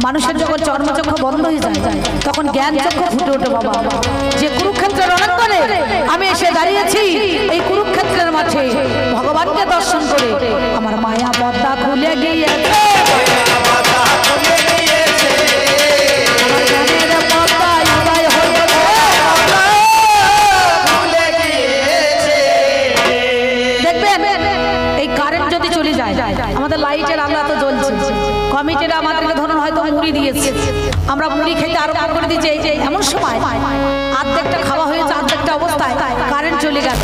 মানুষের যখন চর্মচক্ষু বন্ধ হয়ে যায় তখন জ্ঞান চক্ষু ফুটে ওঠে বাবা। যে কুরুক্ষেত্রের রণাঙ্গনে আমি এসে দাঁড়িয়েছি, এই কুরুক্ষেত্রের মাঠে ভগবানকে দর্শন করে আমার মায়া পর্দা খুলে গিয়েছে। আমাদের লাইটের আলো তো জ্বলছে, কমিটিরা আমাদেরকে ধরুন হয়তো মুড়ি দিয়েছে, আমরা মুড়ি খেতে আরম্ভ করে দিয়েছি। এই যে এমন সময় আর্ধেকটা খাওয়া হয়েছে, আর্ধেকটা অবস্থায় কারেন্ট চলে গেল।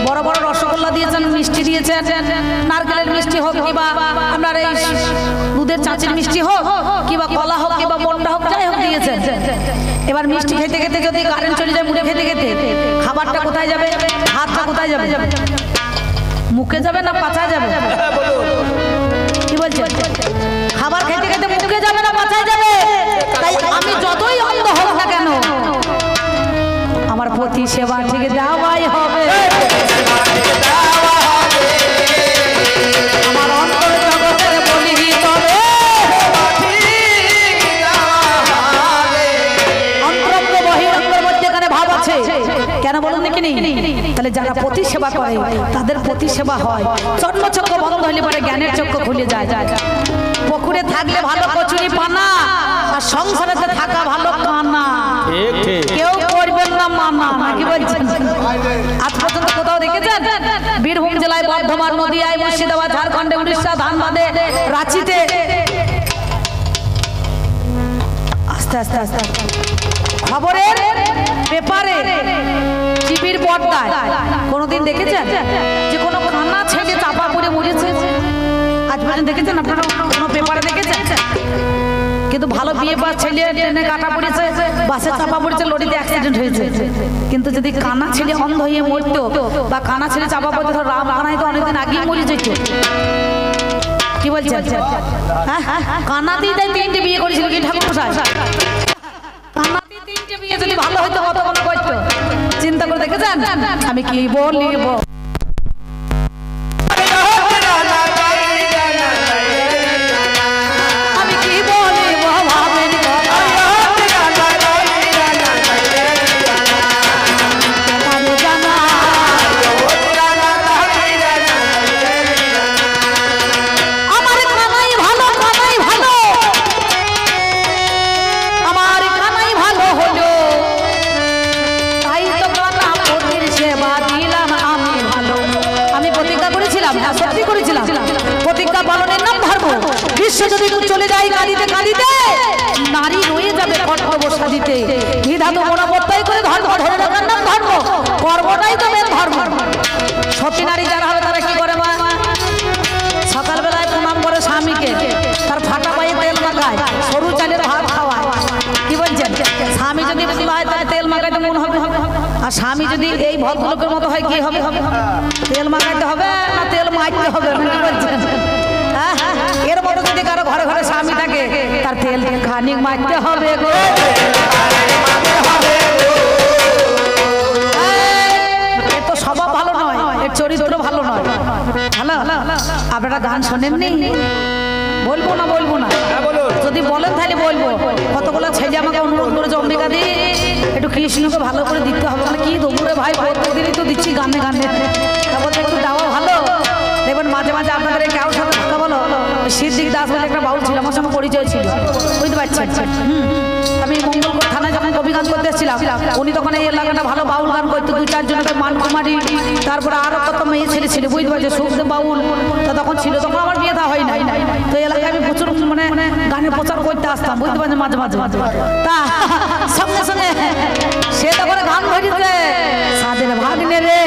বড় বড় রসগোল্লা দিয়েছেন, মিষ্টি দিয়েছেন, নারকেলের মিষ্টি হোক কিংবা আপনার এই দুধের চাচির মিষ্টি হোক কিংবা কলা হোক কিংবা মন্ডা হোক, যাই হোক দিয়েছেন। এবার মিষ্টি খেতে খেতে যদি কারেন্ট চলে যায়, মুড়ি খেতে খেতে খাবারটা কোথায় যাবে? হাতটা কোথায় যাবে? মুখে যাবে না পাছায় যাবে? কি বলছেন? খাবার খেতে খেতে মুখে যাবে না পাছায় যাবে? তাই আমি যতই অন্ধ হোক না কেন আমার প্রতি সেবা ঠিক দেওয়াই হবে। আমার অন্তর জগতের বলি তবে অন্তরঙ্গ বহিরঙ্গের মধ্যেখানে ভাব আছে। কেন বলুন দেখিনি? তাহলে যারা প্রতি সেবা করে তাদের প্রতি সেবা হয়। চর্মচক্ষু বন্ধ হলে পরে জ্ঞানের চক্ষু খুলে যায়। পুকুরে থাকলে ভালো কচুরি পানা, আর সংসারেতে থাকা ভালো কানা। কেউ করবেন না মানা, নাকি বলছেন? আজ পর্যন্ত কোথাও দেখেছেন? বীরভূম জেলায়, বর্ধমান, নদিয়ায়, মুর্শিদাবাদ, ঝাড়খণ্ডে, উড়িষ্যা, ধানবাদে, রাঁচিতে আস্তে আস্তে আস্তে খবরের পেপারে টিভির পর্দায় কোনোদিন দেখেছেন যে কোনো কান্না ছেলে চাপা পড়ে মরেছে? আজ পর্যন্ত দেখেছেন আপনারা? কোনো পেপারে দেখেছেন? কিন্তু ভালো বিয়ে পাওয়া ছেলে ট্রেনে কাটা পড়েছে, বাসে চাপা পড়েছে, লরিতে অ্যাক্সিডেন্ট হয়েছে। কিন্তু যদি কানা ছেলে অন্ধ হয়ে মরতো বা কানা ছেলে চাপা পড়তো, ধর রাম কানাই তো অনেকদিন আগেই মরে যেত। কি বলছেন? কানাতেই তাই 3টে বিয়ে করেছিল কি ঠাকুর মশাই? কানাতেই 3টে বিয়ে যদি ভালো হইতো কত মনে করতো? চিন্তা করে দেখেছেন? আমি কি বলিব? যদি চলে যাই কাঁদিতে কাঁদিতে, নারী রয়ে যাবে কর্তব্য দিতে। বিধাত মনোবত্তাই করে ধর্ম ধরে রাখার নাম ধর্ম, কর্মটাই তো মেন ধর্ম। সতী নারী যারা হবে তারা কি করে? মা সকালবেলায় প্রণাম করে স্বামীকে, তার ফাটা পায়ে তেল মাখায়, সরু চালের ভাত খাওয়ায়। কি বলছেন? স্বামী যদি ভালো হয় তাহলে তেল মাখাইতে মন হবে, আর স্বামী যদি এই ভদ্রলোকের মতো হয় কি হবে? তেল মাখাইতে হবে না তেল মাখতে হবে? কি বলছেন? এর মতো যদি কারো ঘরে ঘরে স্বামী থাকে, তার তেল খানিক মাখতে হবে গো। এর তো স্বভাব ভালো নয়, এর চরিত্র ভালো নয়। হ্যালো, আপনারা গান শোনেননি? বলবো না বলবো না? যদি বলেন তাহলে বলবো। কতগুলো ছেলে আমাকে অনুরোধ করেছে, অম্বিকা দি একটু কৃষ্ণকে ভালো করে দিতে হবে। মানে কি দুপুরে ভাই প্রত্যেকদিনই তো দিচ্ছি গানে গানে, তারপর একটু দেওয়া ভালো। দেখবেন মাঝে মাঝে আপনাদের কেউ সাথে কথা বলো, সিদ্দিক দাস বলে একটা বাউল ছিল, আমার সঙ্গে পরিচয় ছিল, বুঝতে পারছেন? আমি মঙ্গলকোট থানায় যখন কবি গান করতে এসেছিলাম, উনি তখন এই এলাকাটা ভালো বাউল গান করতো। 2-4 জনকে মানকুমারী, তারপরে আরো কত মেয়ে ছেলে ছিল, বুঝতে পারছে? সুখদেব বাউল তা তখন ছিল, তখন আমার বিয়ে দেওয়া হয় নাই। তো এলাকায় আমি প্রচুর মানে গানের প্রচার করতে আসতাম, বুঝতে পারছেন? মাঝে মাঝে তা সঙ্গে সঙ্গে সে তখন গান ধরেছে, সাদের ভাগ্নে রে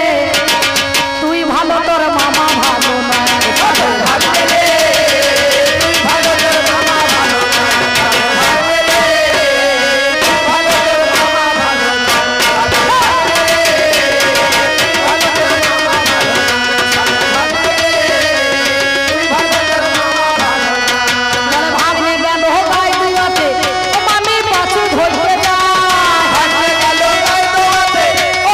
তুই ভালো, তোর মামা ভালো না। ও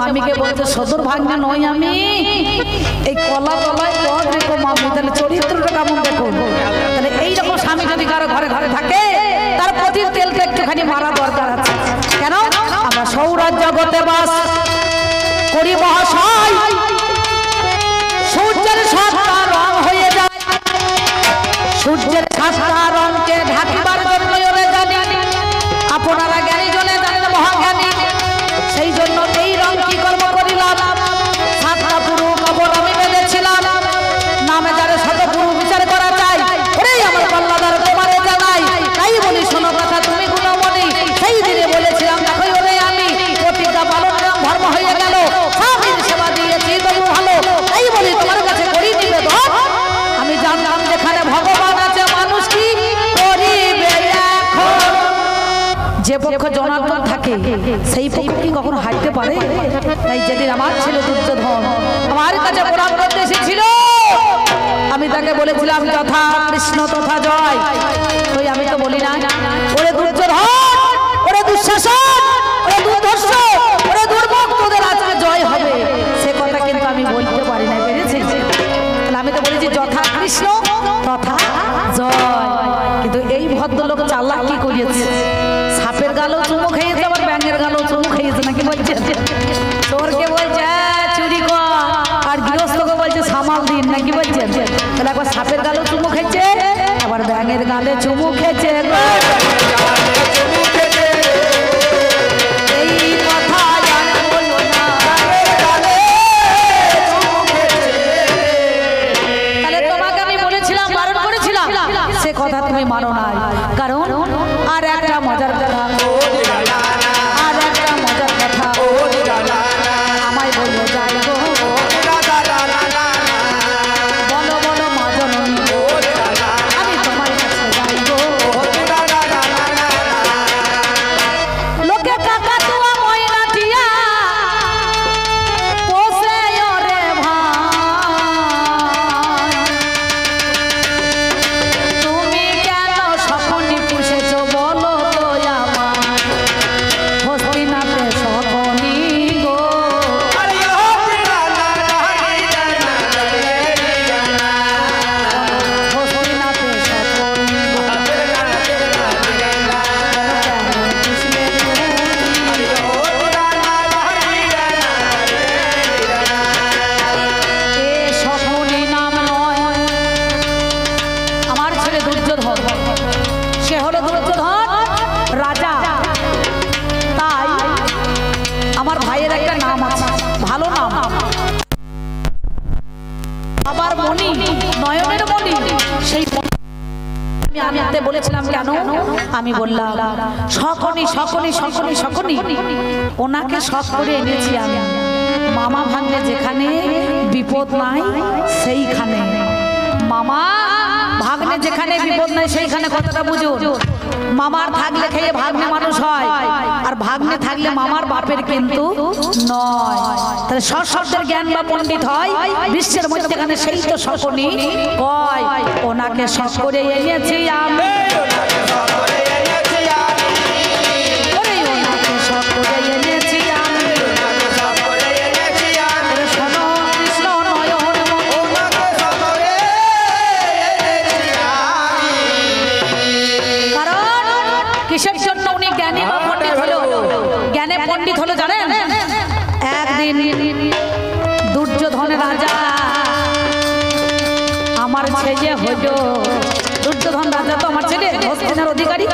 মামিকে বলছে সদর ভাগ্নে নই আমি, এই কলা তলায় পথ রেখো মামি। তাহলে চরিত্রটা কেমন দেখো। তাহলে এইরকম স্বামী যদি কারো ঘরে ঘরে থাকে তার প্রতি তেলটা একটুখানি মারা দরকার আছে। কেন? আমরা সৌরাজ জগতে বাস করি মহাশয়, সূর্যের সাতটা রং হয়ে যায়, সূর্যের সাতটা রংকে ঢাকিবার জন্য জানি আপনারা জ্ঞানী জনে জানেন মহাজ্ঞানী। সেই জন্য এই রং কি কর্ম করিলাম, সাতটা পুরু কবর আমি বেঁধেছিলাম, নামে যারে শত পুরু বিচার করা যায়। ওরেই আমার কল্লাদার তোমারে জানাই, তাই বলি শোনো কথা তুমি গুণমণি। সেই দিনে বলেছিলাম দেখো ওরে আমি প্রতিটা পালন ধর্ম হয়ে গেল, স্বামীর সেবা দিয়েছি তবু ভালো, তাই বলি তোমার কাছে করি নিবেদন। আমি জানলাম যেখানে ভগবান আছে মানুষ কি করিবে এখন। যে পক্ষ জনার্দন থাকে সেই পক্ষ কি কখনো হারতে পারে? তাই যেদিন আমার ছেলে দুর্যোধন আমার কাছে প্রণাম করতে এসেছিল, আমি তাকে বলেছিলাম যথা কৃষ্ণ তথা জয়। ওই আমি তো বলি না ওরে দুর্যোধন, ওরে দুঃশাসন, ওরে দুর্ধর্ষ, ওরে দুর্ভোগ, তোদের আজকে জয় হবে, সে কথা কিন্তু আমি বলতে পারি না, পেরেছি? তাহলে আমি তো বলেছি যথা কৃষ্ণ তথা জয়। কিন্তু এই ভদ্রলোক চালাক কি করিয়েছে, সাপের গালও চুমু খেয়েছে আবার ব্যাঙের গালও চুমু খেয়েছে, নাকি বলছে চোরকে বলছে চুরি কর আর গৃহস্থকে বলছে সামাল দিন, নাকি বলছে? তাহলে একবার সাপের গালও চুমু খেয়েছে আবার ব্যাঙের গালে চুমু খেয়েছে। এই কথা জানে বলো না, তাহলে তোমাকে আমি বলেছিলাম বারণ করেছিলাম, সে কথা তুমি মানো না। কারণ আর একটা মজার কথা, আর একটা মজার কথা আমায় বললো যাই গো, বলো বলো মা জননী আমি তোমার কাছে যাই গো। লোকে কাকা তোমা ময়না টিয়া পোষে ওরে ভাই, তুমি কেন শকুনি পুষেছো বলো তো আমার, হস্তিনাথে শকুনি গো। হস্তিনাথে শকুনি গো, কেন পুষলে তুমি? এ শকুনি নাম নয়, আমার ছেলে দুর্যোধন, সে হলো দুর্যোধন রাজা। তাই আমার ভাইয়ের একটা নাম আছে, ভালো নাম, আবার মণি, নয়নের মণি। সেই আমি আনতে বলেছিলাম কেন, আমি বললাম শকুনি শকুনি শকুনি শকুনি, ওনাকে শখ করে এনেছি আমি। মামা ভাঙলে যেখানে বিপদ নাই সেইখানে, মামা ভাগ্নে যেখানে বিপদ নাই সেইখানে, কথাটা বুঝুন। মামার থাকলে খেয়ে ভাগ্নে মানুষ হয়, আর ভাগ্নে থাকলে মামার বাপের কিন্তু নয়। তাহলে শব্দের জ্ঞান বা পণ্ডিত হয় বিশ্বের মধ্যেখানে, সেই তো শকুনি কয় ওনাকে শখ করে এনেছি আমি, ওরে ওনাকে শখ করে এনেছি আমি। ওরে শোনো কৃষ্ণ নয়ন কারণ কিসের জন্য উনি জ্ঞানী বা পণ্ডিত হলো, জ্ঞানে পণ্ডিত হলো জানেন? একদিন দুর্যোধনের রাজা আমার ছেলে হইল, দুর্যোধন রাজা তো আমার ছেলে, হস্তিনার অধিকারী।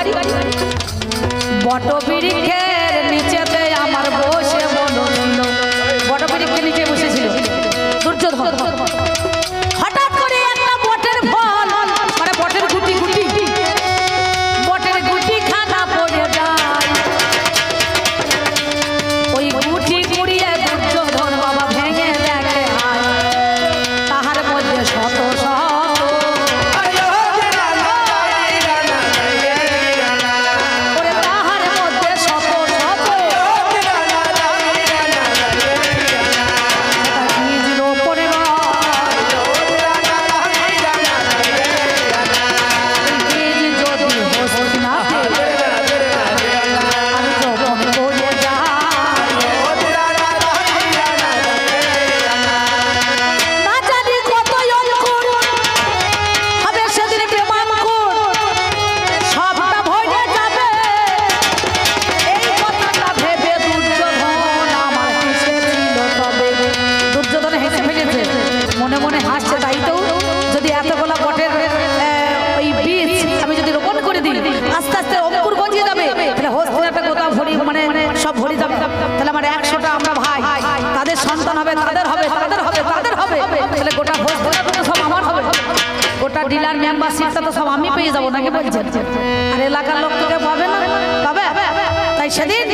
বটবৃক্ষের নিচেতে আমার বসে বলছিল, বটবৃক্ষের নিচে বসেছিল দুর্যোধন। হঠাৎ করে একটা বটের ফল, মানে বটের গুটি গুটি, বটের গুটি খানা পড়ে যায়, ওই গুটি কুড়িয়ে দুর্যোধন বাবা ভেঙে দেখে আয়, তাহার মধ্যে শত শত ওরে তাহার মধ্যে শত শত আমি পেয়ে যাবো নাকি বলছেন? আর এলাকার লোক তোকে পাবে না, পাবে? তাই সেদিন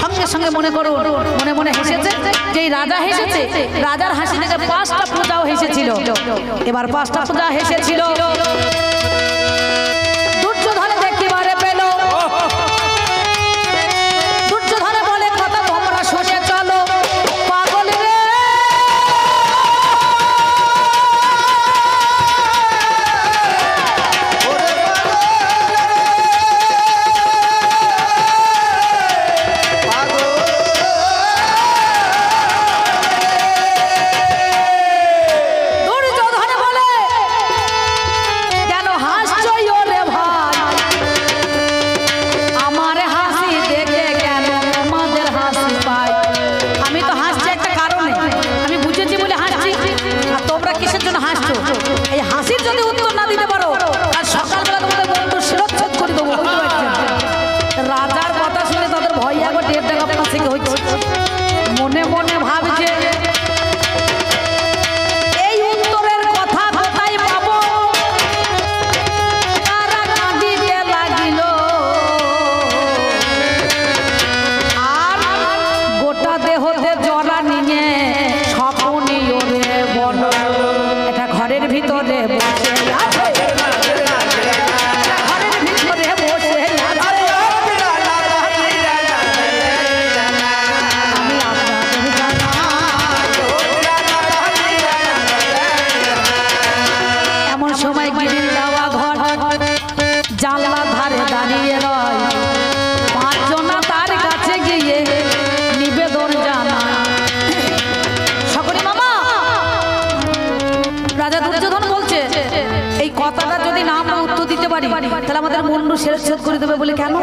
সঙ্গে সঙ্গে মনে করো মনে মনে হেসেছে, যেই রাজা হেসেছে, রাজার হাসি থেকে 5টা পূজাও হেসেছিল। এবার 5টা পূজা হেসেছিল। দুর্যোধন দেখিবারে পেল, দুর্যোধন বলে কথা তোমরা শুনে চলো, পাগল রে মনে মনে ভাবছে এই উত্তরের কথা কোথায় পাবো, তারা কাঁদিতে লাগিল আর গোটা দেহতে জরা নিয়ে স্বপনি ওরে বল, এটা ঘরের ভিতরে বসে আছে, ঘরের ভিতরে বসে আছে। সময় গিরিল দেওয়া ঘর, জানলার ধারে দাঁড়িয়ে রয়, 5 জনা তার কাছে গিয়ে নিবেদন জানায়। সকলে মামা, রাজা দুর্যোধন বলছে এই কথাটা যদি না আমরা উত্তর দিতে পারি তাহলে আমাদের মুন্ডু শেষ করে দেবে। বলে কেন?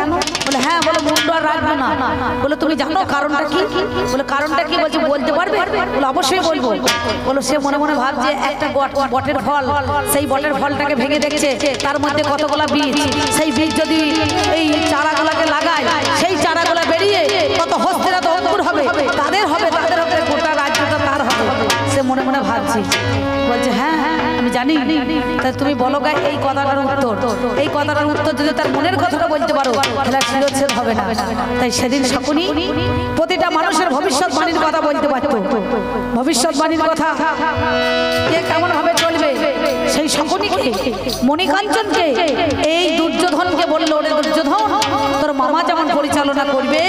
বলে হ্যাঁ, বলে মুন্ডু আর রাখবো না। বলে তুমি জানো কারণটা কি? বলে কারণটা কি? বলছে বলতে পারবে? বলে অবশ্যই বলবো। বলো সে মনে মনে ভাবছে একটা বটের ফল, সেই বটের ফলটাকে ভেঙে দেখছে তার মধ্যে কতগুলা বীজ, সেই বীজ যদি এই চারাগুলাকে লাগায় সেই চারাগুলা বেরিয়ে কত হস্তেরা তো অঙ্কুর হবে, তাদের হবে, তাদের হবে, গোটা রাজ্যটা তার হবে। সে মনে মনে ভাবছে, বলছে হ্যাঁ হ্যাঁ আমি জানি। তা তুমি বলো গায়ে এই কথাটার উত্তর, এই কথাটার উত্তর যদি তার মনের কথাটা বলতে পারো তাহলে শিরোচ্ছেদ হবে না। তাই সেদিন শকুনি প্রতিটা মানুষের ভবিষ্যৎবাণীর কথা বলতে পারত। ভবিষ্যৎবাণীর কথা কে কেমন ভাবে চলবে সেই শকুনিকে, মণিকাঞ্চনকে, এই দুর্যোধনকে বললো ওরে দুর্যোধন তোর মামা যেমন পরিচালনা করবে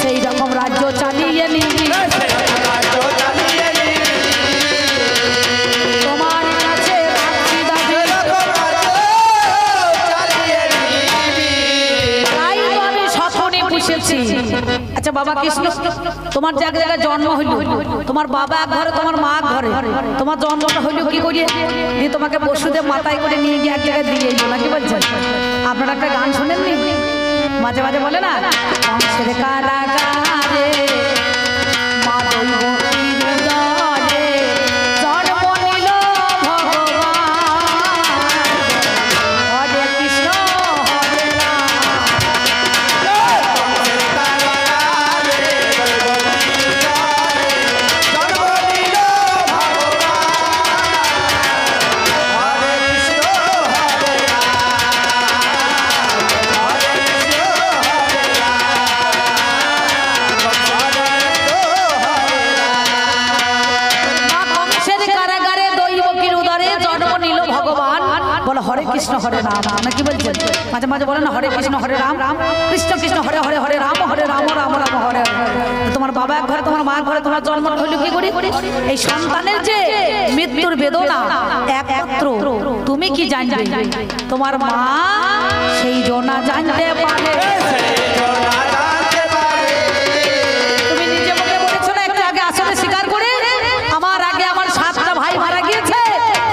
সেই রকম রাজ্য চালিয়ে নিবি। আচ্ছা বাবা কৃষ্ণ, তোমার যে এক জায়গায় জন্ম হইল, তোমার বাবা এক ঘরে তোমার মা এক ঘরে, তোমার জন্মটা হইল কি করিয়ে? দিয়ে তোমাকে বসুদেব মাথায় করে নিয়ে গিয়ে এক জায়গায় দিয়ে এলো নাকি বলছেন? আপনারা একটা গান শোনেননি মাঝে মাঝে বলে না, কংসের কারাগারে মা দৈবকীর উদরে জন্ম নিল ভগবান, হরে কৃষ্ণ হরে রাম। হরে কৃষ্ণ হরে রাম নাকি বলছেন? মাঝে মাঝে বলে না হরে কৃষ্ণ হরে রাম, কৃষ্ণ কৃষ্ণ হরে হরে, হরে রাম রাম রাম হরে। তোমার বাবা এক ঘরে তোমার মা ঘরে তোমার জন্ম হইল কি করে? এই সন্তানের যে মৃত্যুর বেদনা একমাত্র তুমি কি জানবে, তোমার মা সেই জনা জানতে পারে। তুমি নিজে মুখে বলেছো না একটু আগে আসলে স্বীকার করে, আমার আগে আমার 7টা ভাই মারা গিয়েছে,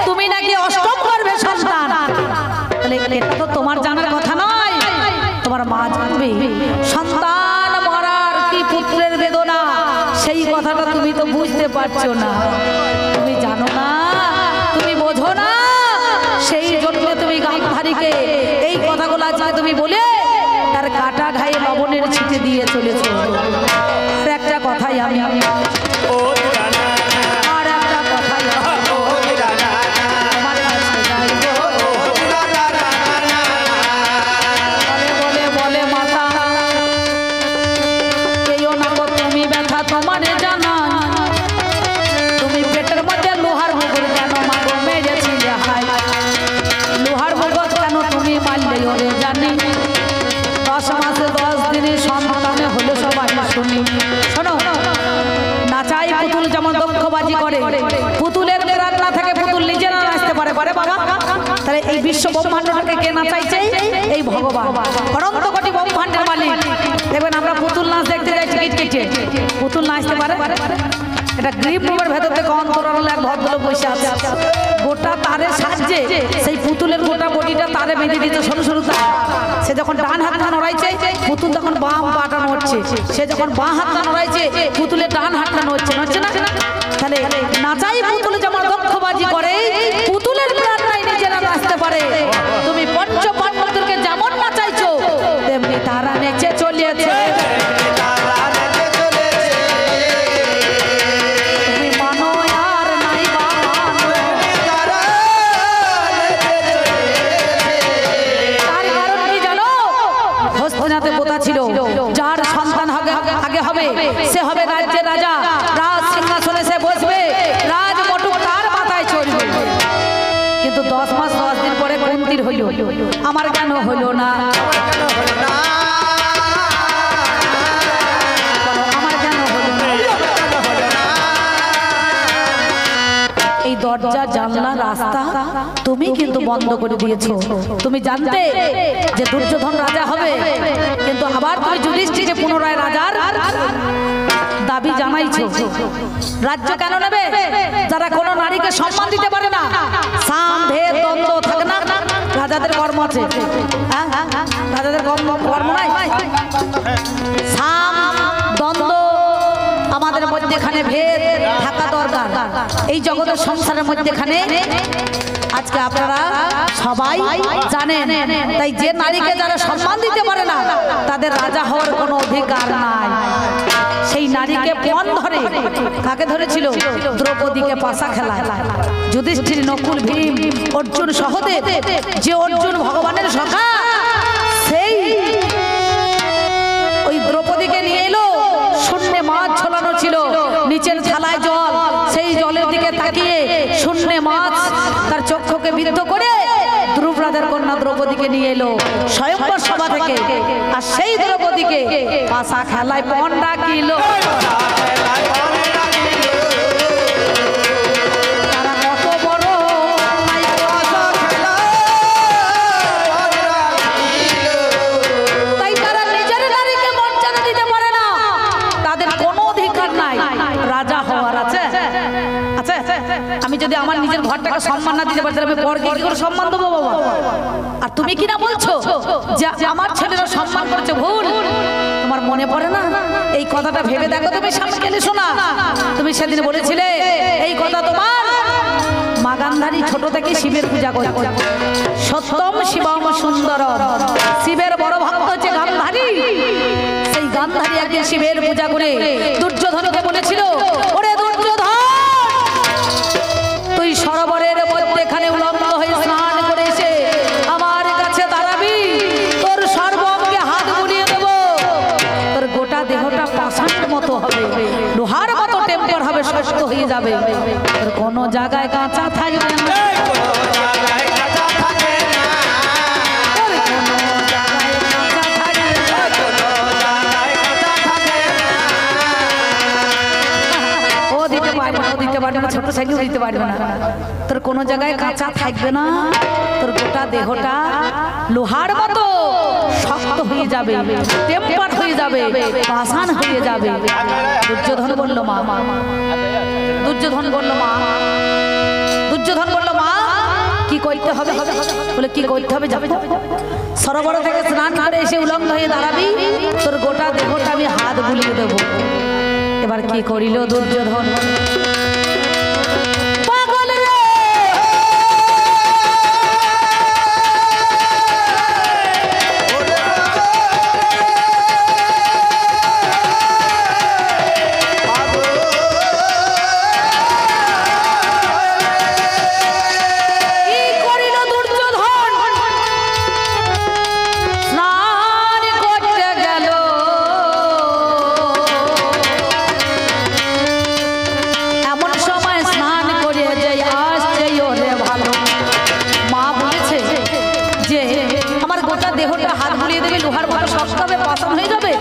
তুমি নাকি অষ্টম করবে সন্তান। তাহলে এটা তো তোমার জানার কথা নয়, তোমার মা জানবে সন্তান মরার কি পুত্রের বেদনা, সেই কথাটা তুমি তো বুঝতে পারছো না, তুমি জানো না, তুমি বোঝো না, সেই জন্য তুমি গান্ধারীকে এই কথাগুলো আজকে তুমি বলে তার কাটা ঘায়ে লবণের ছিটে দিয়ে চলেছো। আর একটা কথাই আমি ধোঁকাবাজি করে, পুতুলের প্রাণ না থাকে পুতুল নিজে না নাচতে পারে পারে বাবা। তাহলে এই বিশ্ব ব্রহ্মাণ্ডটাকে কে নাচাইছে? এই ভগবান, অনন্ত কোটি ব্রহ্মাণ্ডের মালিক। দেখবেন আমরা পুতুল নাচ দেখতে যাই টিকিট কেটে, পুতুল নাচতে পারে? এটা গ্রিপ রুমের ভেতর থেকে অন্তরালে এক ভদ্রলোক বসে আছে, গোটা তারের সাহায্যে সেই পুতুলের গোটা বডিটা তারে বেঁধে দিতে সরু সরু তার। সে যখন ডান হাতটা নড়াইছে পুতুল তখন বাম পাটা নড়ছে, সে যখন বাঁ হাতটা নড়াইছে পুতুলের ডান হাতটা নড়ছে, নড়ছে না? তাহলে নাচাই পুতুল যেমন দক্ষবাজি করে, পুতুলের প্রাণটাই নিজেরা নাচতে পারে। তুমি পঞ্চ পাণ্ডবদেরকে যেমন নাচাইছো তেমনি তারা নেচে চলিয়েছে। যার সন্তান আগে হবে সে হবে রাজ্যের রাজা, রাজ সিংহাসনে সে বসবে, রাজ মটুক তার মাথায় চড়বে। কিন্তু 10 মাস 10 দিন পরে কুন্তির হইল, আমার কেন হইল না? আমার কেন হইল না? এই দরজা জানলা রাস্তা তুমি কিন্তু বন্ধ করে দিয়েছো। তুমি জানতে যে দুর্যোধন রাজা হবে, কিন্তু আবার তুমি যুধিষ্ঠিরকে পুনরায় রাজার দাবি জানাইছো। রাজ্য কেন নেবে? যারা কোনো নারীকে সম্মান দিতে পারে না, সাম ভেদ দ্বন্দ্ব থাকে না, রাজাদের কর্ম আছে, রাজাদের কর্ম নাই, সাম দ্বন্দ্ব আমাদের মধ্যেখানে ভেদ থাকা দরকার। এই জগতের সংসারের মধ্যেখানে আজকে আপনারা সবাই জানেন, তাই যে নারীকে যারা সম্মান দিতে পারে না তাদের রাজা হওয়ার কোনো অধিকার নাই। সেই নারীকে পণ ধরে, কাকে ধরেছিল? দ্রৌপদীকে পাশা খেলায়। যুধিষ্ঠির, নকুল, ভীম, অর্জুন, সহদেব, যে অর্জুন ভগবানের সখা, সেই ওই দ্রৌপদীকে নিয়ে এলো। শূন্যে মাছ ঝোলানো ছিল, নিচের থালায় জল, সেই জলের দিকে তাকিয়ে শূন্যে মাছ তার চক্ষুকে বিদ্ধ করে ধ্রুব রাজার কন্যা দ্রৌপদীকে নিয়ে এলো স্বয়ংবর সভা থেকে। আর সেই দ্রৌপদীকে পাশা খেলায় পণ ডাকিল। তারা কত বড়, তাই তারা নিজের নারীকে মর্যাদা দিতে পারে না, তাদের কোনো অধিকার নাই রাজা হওয়ার। আছে আছে? আমি যদি আমার নিজের ঘরটাকে সম্মান না দিতে পারি তাহলে আমি পরকে কি করে সম্মান দেবো বাবা? আর তুমি কি না বলছো যে আমার ছেলেরা সম্মান করছে ভুল? তোমার মনে পড়ে না এই কথাটা? ভেবে দেখো তুমি, সামনে গেলে শোনা। তুমি সেদিন বলেছিলে এই কথা তোমার মা গান্ধারী ছোট থেকে শিবের পূজা করে, সত্যম শিবম সুন্দরম, শিবের বড় ভক্ত হচ্ছে গান্ধারী। সেই গান্ধারী একদিন শিবের পূজা করে দুর্যোধনকে বলেছিল, ওরে দুর্যোধন, তুই সরোবরের মধ্যেখানে উলঙ্গ হয়ে স্নান করে এসে আমার কাছে দাঁড়াবি, তোর সর্বঙ্গে হাত বুলিয়ে দেব, তোর গোটা দেহটা পাষাণের মতো হবে, লোহার মতো টেম্পার হবে, শক্ত হয়ে যাবে, তোর কোনো জায়গায় কাঁচা থাকবে না। ছোট সাইকেল দিতে পারবে না, তোর কোনো জায়গায় কাঁচা থাকবে না, তোর গোটা দেহটা লোহার মতো শক্ত হয়ে যাবে, টেম্পার হয়ে যাবে, পাষাণ হয়ে যাবে। দুর্যোধন বলল মা, দুর্যোধন বলল মা, দুর্যোধন বলল মা কি করতে হবে? বলে কি করতে হবে? যাবে সরোবর থেকে স্নান করে এসে উলঙ্গ হয়ে দাঁড়াবি, তোর গোটা দেহটা আমি হাত বুলিয়ে দেবো। এবার কি করিল দুর্যোধন? দেহটা হাত বুলিয়ে দেবে, লোহার মতো শক্ত হবে, পাষাণ হয়ে যাবে।